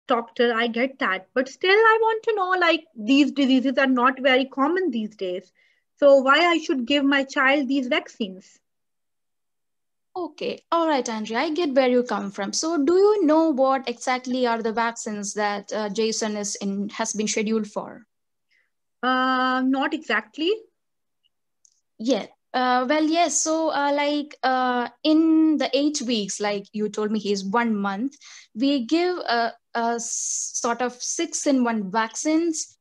doctor, I get that. But still, I want to know, like, these diseases are not very common these days. So why I should give my child these vaccines? Okay, all right, Andrea, I get where you come from. So, do you know what exactly are the vaccines that Jason has been scheduled for? Not exactly. Yeah. Well, yes. So, in the 8 weeks, like you told me, he's 1 month. We give sort of 6-in-1 vaccines,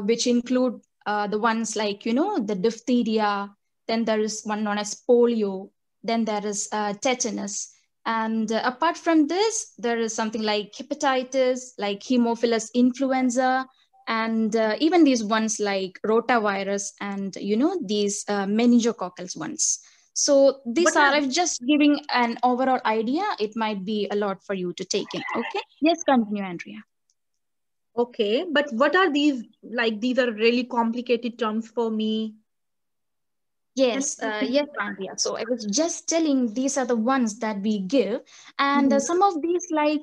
which include the ones like the diphtheria. Then there is one known as polio. Then there is tetanus. And apart from this, there is something like hepatitis, like Haemophilus influenza, and even these ones like rotavirus and these meningococcal ones. So these What are, are I'm just giving an overall idea. It might be a lot for you to take in. Okay, yes, continue, Andrea. okay, but what are these? Like, these are really complicated terms for me. Can Yes, you yes, simplify? Andrea. So I was just telling these are the ones that we give, and Mhm. some of these, like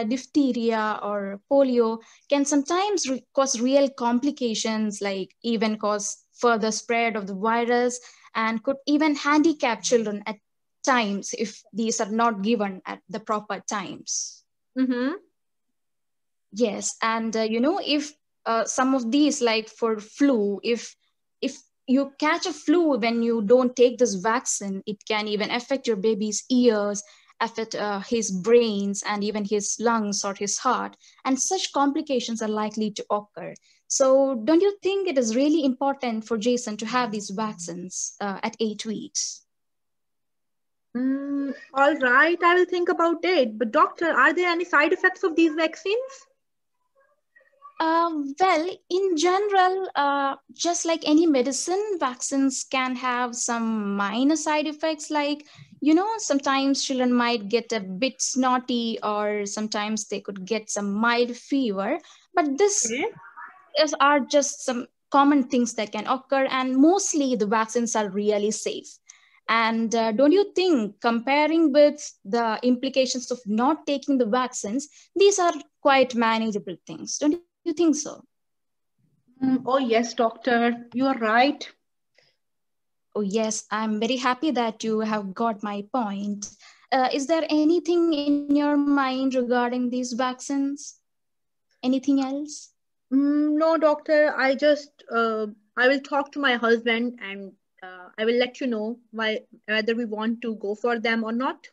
diphtheria or polio, can sometimes cause real complications, like even cause further spread of the virus, and could even handicap children at times if these are not given at the proper times. Mm-hmm. Yes, and if some of these, like for flu, if you catch a flu when you don't take this vaccine, it can even affect your baby's ears, affect his brains, and even his lungs or his heart. And such complications are likely to occur. So, don't you think it is really important for Jason to have these vaccines at 8 weeks? All right, I will think about it. But doctor, are there any side effects of these vaccines? Well, in general, just like any medicine, vaccines can have some minor side effects, like, sometimes children might get a bit snotty, or sometimes they could get some mild fever. But Okay. are just some common things that can occur, and mostly the vaccines are really safe. And don't you think, comparing with the implications of not taking the vaccines, these are quite manageable things? Don't you think so? Oh, yes, doctor, you are right. Oh, yes, I'm very happy that you have got my point. Is there anything in your mind regarding these vaccines? Anything else? No, doctor, I will talk to my husband and I will let you know whether we want to go for them or not.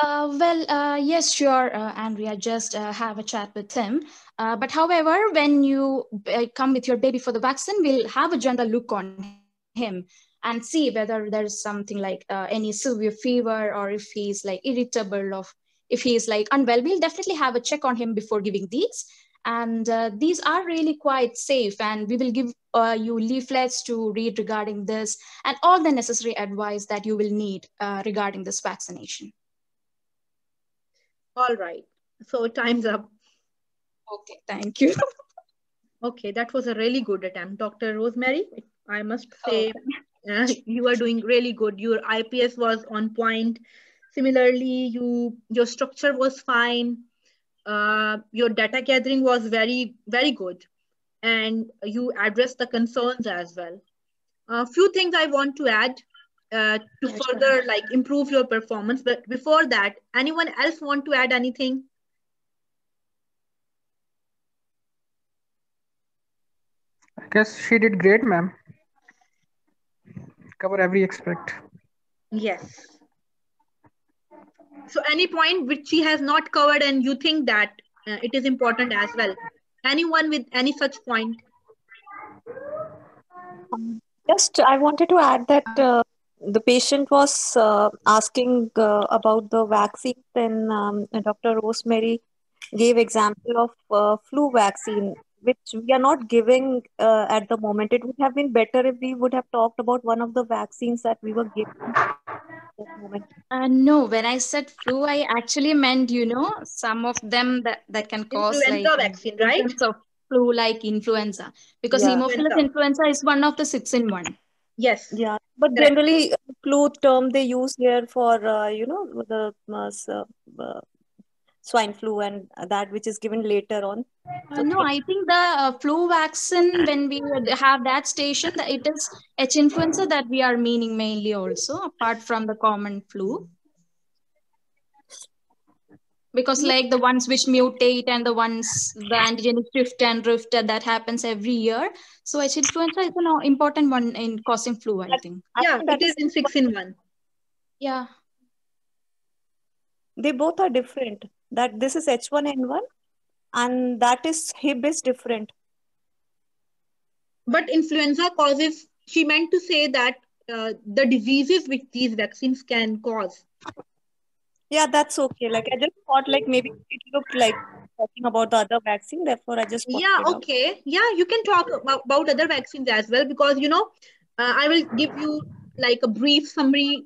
Yes, sure, Andrea. Just have a chat with him. But however, when you come with your baby for the vaccine, we'll have a general look on him and see whether there's something like any severe fever, or if he's like irritable, or if he's like unwell. We'll definitely have a check on him before giving these. And these are really quite safe, and we will give you leaflets to read regarding this, and all the necessary advice that you will need regarding this vaccination. All right. So time's up. Okay, thank you. Okay, that was a really good attempt, Dr. Rosemary. I must Oh, say, you are doing really good. Your IPS was on point. Similarly, your structure was fine. Your data gathering was very, very good, and you addressed the concerns as well. A few things I want to add to yeah, sure. further like improve your performance. But before that, anyone else want to add anything? I guess she did great, ma'am. Cover every aspect. Yes. So any point which she has not covered and you think that it is important as well. Anyone with any such point? Um, Just, I wanted to add that the patient was asking about the vaccines, and Dr. Rosemary gave example of flu vaccine, which we are not giving at the moment. It would have been better if we would have talked about one of the vaccines that we were giving at that moment. No, when I said flu, I actually meant, some of them that can cause like Influenza vaccine, right? symptoms of flu like influenza. Because Yeah, Haemophilus Influenza. influenza is one of the 6-in-1. Yes, yeah. But correct. generally, flu term they use here for the swine flu and that which is given later on. So No, I think the flu vaccine, when we would have that station, it is H influenza that we are meaning mainly also, apart from the common flu. Because like the ones which mutate and the ones, the antigenic shift and rift that happens every year. So H influenza is an important one in causing flu, I think. I Yeah, think it that is is, in 6-in-1. Yeah. they both are different. That this is H1N1 and that is Hib is different. But influenza causes, she meant to say that the diseases which these vaccines can cause. Yeah, that's okay. Like I just thought like maybe it looked like talking about the other vaccine, therefore I just pointed Yeah, it out. okay. Yeah, you can talk about other vaccines as well, because, I will give you like a brief summary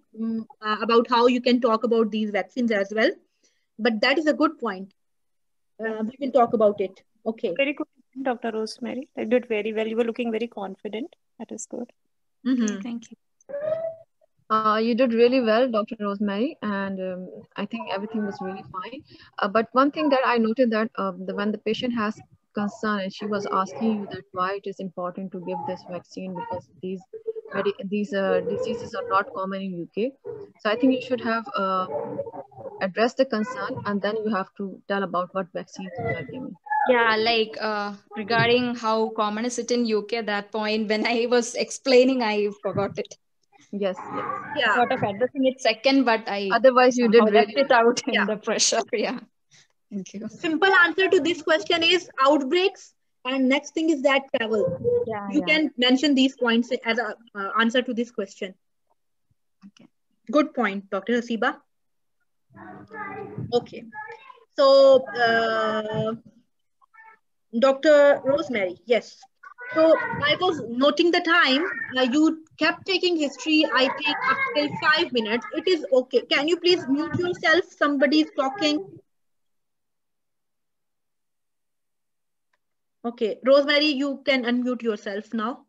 about how you can talk about these vaccines as well. But that is a good point. Yeah. We can talk about it. Okay. Very good, Dr. Rosemary. I did very well. You were looking very confident. That is good. Okay, Mm-hmm. thank you. You did really well, Dr. Rosemary, and I think everything was really fine. But one thing that I noted that when the patient has concern and she was asking you that why it is important to give this vaccine because these diseases are not common in UK. So I think you should have addressed the concern and then you have to tell about what vaccines you are giving. Yeah, like regarding how common is it in UK, that point when I was explaining, I forgot it. Yes, yes. Yeah. Thought of addressing it second, but I Otherwise, you somehow did left really it well. out in Yeah. the pressure. Yeah. Thank you. Simple answer to this question is outbreaks. And next thing is that travel. Yeah, You yeah. can mention these points as a answer to this question. Okay. Good point, Dr. Hasiba. Okay. So, Dr. Rosemary, yes. So I was noting the time. You kept taking history. I take up till 5 minutes. It is okay. Can you please mute yourself? Somebody is talking. Okay. Rosemary, you can unmute yourself now.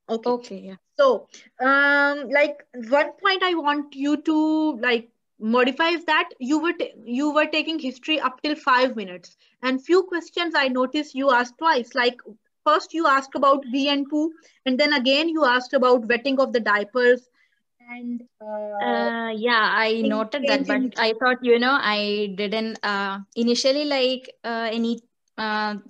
Okay. Okay, yeah. So, like one point I want you to like modify is that you were taking history up till 5 minutes, and few questions I noticed you asked twice. Like first you asked about V and poo, and then again you asked about wetting of the diapers and Yeah, I noted that, change but in. I thought, I didn't initially like any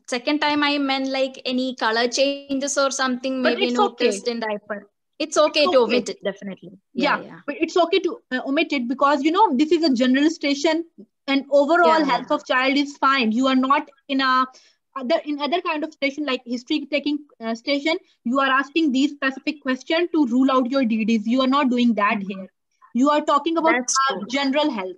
second time I meant like any color changes or something maybe But it's noticed in okay. diaper. It's okay It's to omit okay. it, definitely. Yeah, Yeah, yeah. but it's okay to omit it because this is a general station and overall Yeah, health of child is fine. You are not in other kind of station like history taking station. You are asking these specific question to rule out your DDs. You are not doing that Mhm. here. You are talking about That's true. general health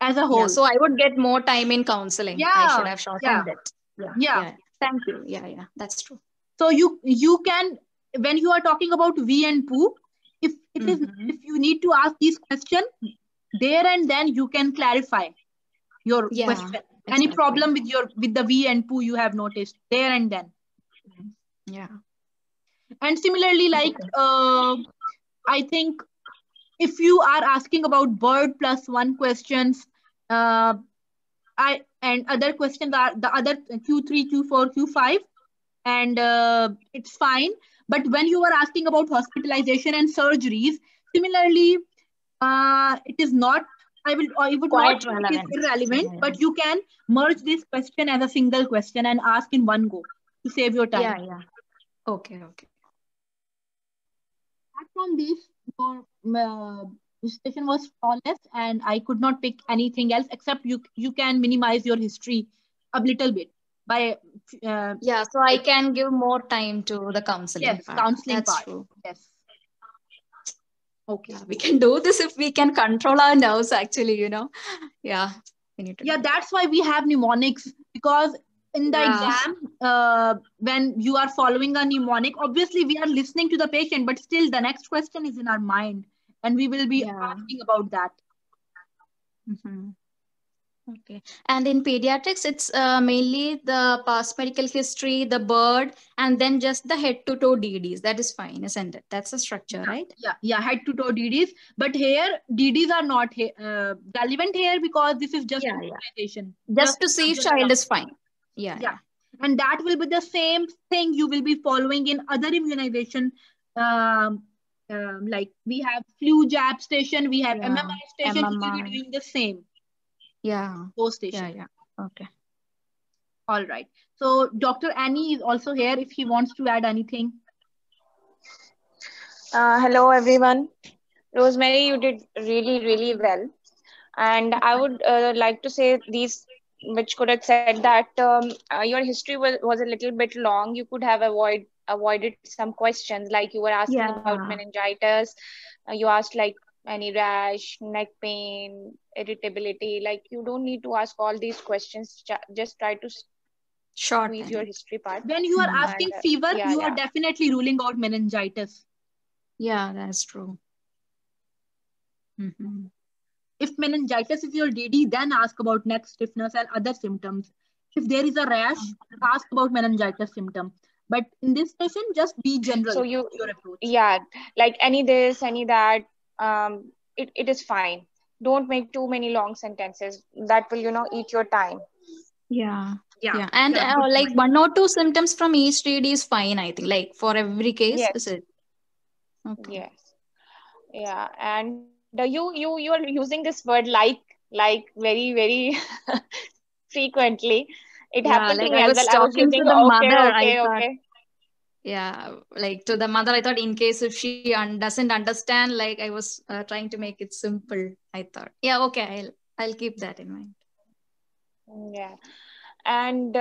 as a Yeah, whole. so I would get more time in counseling. I should Yeah, have yeah, shortened it. Yeah, yeah. yeah. Thank you. Yeah, yeah. That's true. So you can, when you are talking about V and poo, if it is Mm-hmm. if you need to ask these question there and then you can clarify your Yeah, question. Any exactly. problem with the V and poo you have noticed there and then. Yeah. And similarly, like Okay. I think if you are asking about bird plus one questions, uh, I and other questions are the other Q3, Q4, Q5, and it's fine. But when you are asking about hospitalization and surgeries, similarly, it is not. I would not Quite say it is relevant. Yeah, irrelevant, yeah. but you can merge this question as a single question and ask in one go to save your time. Yeah, yeah. Okay, okay. Apart from this, your station was flawless, and I could not pick anything else except you can minimize your history a little bit by Yeah, so I can give more time to the counseling yes, part. counseling That's part. true. Yes. Okay. Yeah, we can do this if we can control our nerves, actually, Yeah, we need to Yeah, do it. that's why we have mnemonics, because in the Yeah, exam, when you are following a mnemonic, obviously we are listening to the patient, but still the next question is in our mind, and we will be yeah. asking about that. Hmm. Okay. And in pediatrics, it's mainly the past medical history, the bird, and then just the head to toe DDs. That is fine, isn't it? That's the structure, right? Yeah, head to toe DDs. But here, DDs are not relevant here because this is just immunization. Just to see if child is fine. Yeah. And that will be the same thing you will be following in other immunization. Like we have flu jab station, we have MMR station, you will be doing the same. Yeah. Those stations. Yeah. Okay. All right. So Dr. Annie is also here if he wants to add anything. Hello, everyone. Rosemary, you did really, really well. And I would like to say these, which could have said that your history was a little bit long. You could have avoided some questions, like you were asking about meningitis. You asked like any rash, neck pain, irritability. Like you don't need to ask all these questions. Just try to squeeze your history part. When you are asking fever, you are definitely ruling out meningitis. Yeah, that's true. If meningitis is your DD, then ask about neck stiffness and other symptoms. If there is a rash, ask about meningitis symptom. But in this session, just be general. So your approach. Yeah, like any this, any that, it is fine. Don't make too many long sentences. That will, eat your time. Yeah. And like 1 or 2 symptoms from each DD is fine, I think. Like for every case, is it? Okay. Yes. Yeah, and you are using this word like very, very frequently. It happened like to me I as was well. I was talking using to the mother. okay. Yeah, like to the mother, I thought in case if she doesn't understand, like I was trying to make it simple. I thought, yeah, okay, I'll keep that in mind. Yeah, and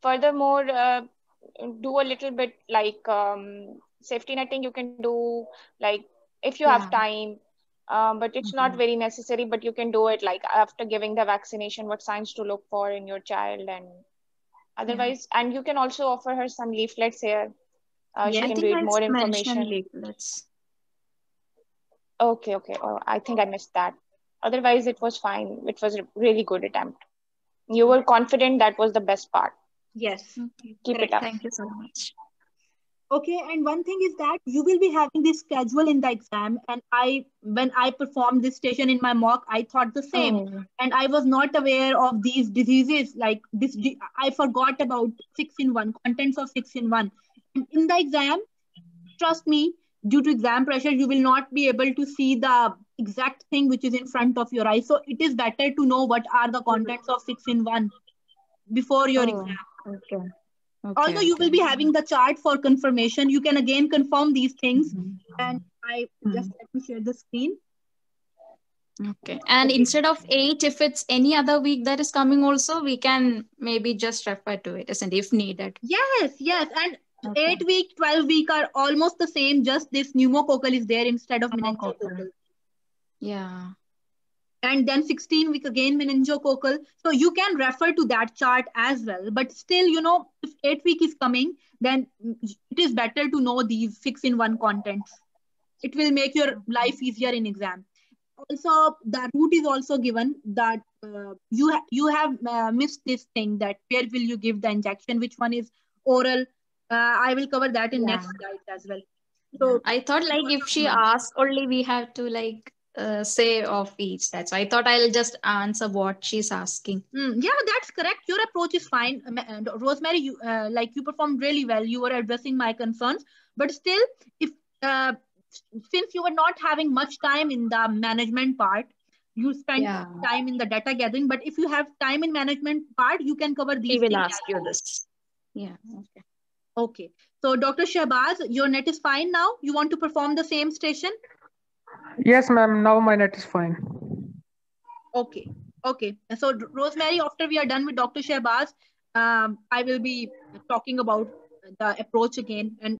furthermore, do a little bit like safety netting. You can do like if you have time, but it's not very necessary. But you can do it like after giving the vaccination, what signs to look for in your child, and otherwise, and you can also offer her some leaflets here. She can read more information. Leaflets. Okay. Oh, I think I missed that. Otherwise, it was fine. It was a really good attempt. You were confident. That was the best part. Yes. Keep it up. Thank you so much. Okay, and one thing is that you will be having this schedule in the exam, and when I performed this station in my mock, I thought the same, and I was not aware of these diseases like this. I forgot about 6-in-1 contents of 6-in-1. And in the exam, trust me, due to exam pressure, you will not be able to see the exact thing which is in front of your eyes. So it is better to know what are the contents of 6-in-1 before your exam. Okay. Although you will be having the chart for confirmation, you can again confirm these things. And I just let me share the screen. Okay. And instead of 8, if it's any other week that is coming also, we can maybe just refer to it, isn't it, if needed? Yes. And 8 week, 12 week are almost the same. Just this pneumococcal is there instead of meningococcal. Yeah. And then 16 week again meningococcal. So you can refer to that chart as well. But still, if 8 week is coming, then it is better to know these 6-in-1 contents. It will make your life easier in exam. Also, the route is also given that you have missed this thing, that where will you give the injection, which one is oral. I will cover that in next slide as well. So I thought like if she asks only, we have to like say of each. That's why I thought I'll just answer what she's asking. Yeah, that's correct. Your approach is fine. Rosemary, you performed really well. You were addressing my concerns, but still, if since you were not having much time in the management part, you spent time in the data gathering. But if you have time in management part, you can cover these. She will ask you this. Yeah. Okay. So Dr. Shahbaz, your net is fine now. You want to perform the same station? Yes, ma'am. Now my net is fine. Okay. So Rosemary, after we are done with Dr. Shahbaz, I will be talking about the approach again, and